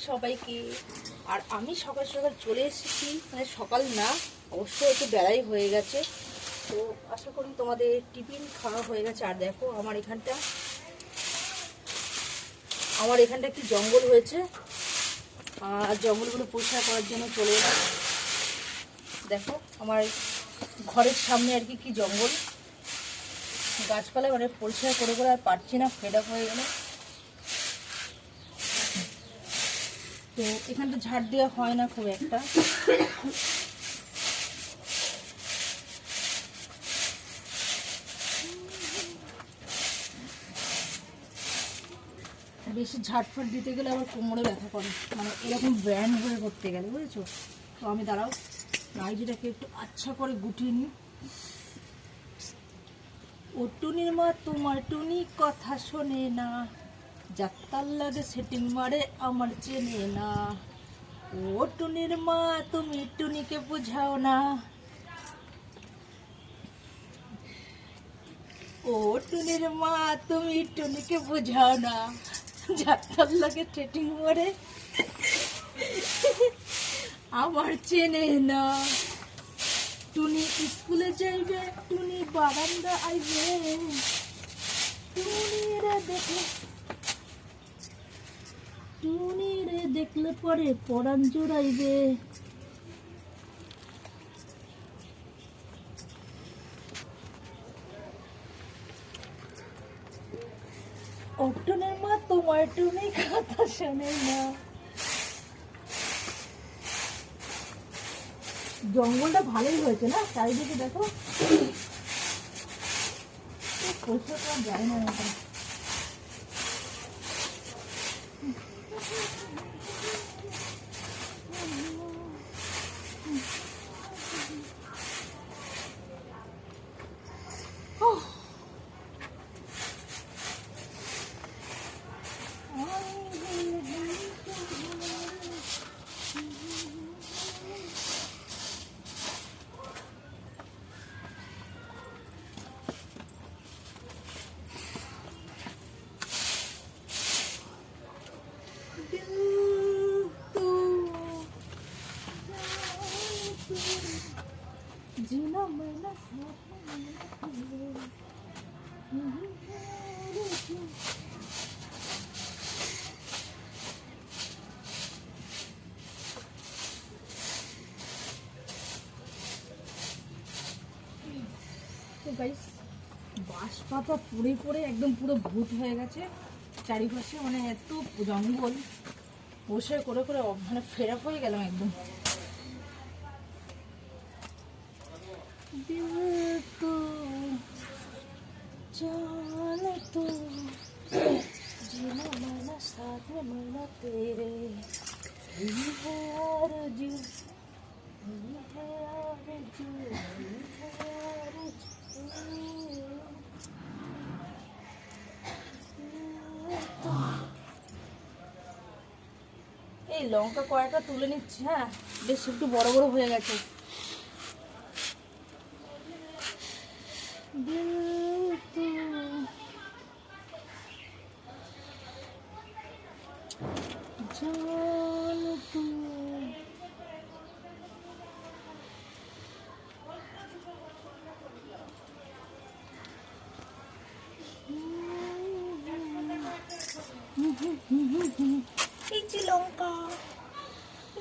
সবাইকে। আর আমি সকাল সকাল চলে এসেছি, মানে সকাল না, অবশ্য একটু বেলাই হয়ে গেছে। তো আশা করি তোমাদের টিফিন খাওয়া হয়ে গেছে। আর দেখো আমার এখানটা একটু জঙ্গল হয়েছে, আর জঙ্গলগুলো পরিষ্কার করার জন্য চলে এলাম। দেখো আমার ঘরের সামনে আর কি জঙ্গল, গাছপালা মানে পরিষ্কার করে করে আর পারছি না, ফেড আপ হয়ে গেল। তো এখানটা ঝাড় দেওয়া হয় না খুব একটা। বেশি ঝাড়ফাট দিতে গেলে আবার কোমরে ব্যথা করে, মানে এরকম ব্র্যান্ড হয়ে করতে গেলে, বুঝেছো? তো আমি দাঁড়াও নাইটিটাকে একটু আচ্ছা করে গুটিয়ে নিই। ও টুনির মা তোমার টুনি কথা শোনে না, যাত্তার লাগে সেটিং মারে আমার চেনে না। ও টুনির মা তুমি টুনিকে বোঝাও না, ও টুনির মা তুমি টুনিকে বোঝাও না, যাত্তার লাগে সেটিং মারে আমার চেনে না। টুনি স্কুলে যাইবে, টুনি বারান্দা আইবে, টুনিরে দেখলে পরে পরাণ জোড়াইবে। ও টুনির মা তোমার টুনি কথা শোনে না। জঙ্গলটা ভালোই হয়েছে না, চারিদিকে দেখো পরিষ্কার করা যায় না এটা। গাইস বাঁশ পাতা পুড়ে পড়ে একদম পুরো ভূত হয়ে গেছে চারিপাশে, মানে এত জঙ্গল বসে করে করে মানে ফেরা হয়ে গেলাম একদম। তো चल तू जीना मरना साथ में मरना तेरे, यही है आरज़ू, यही है आरज़ू, यही है आरज़ू। এই লঙ্কা কয়েকটা তুলে নিচ্ছি, হ্যাঁ বেশ একটু বড় বড় হয়ে গেছে। এই যে লঙ্কা,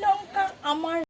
লঙ্কা আমার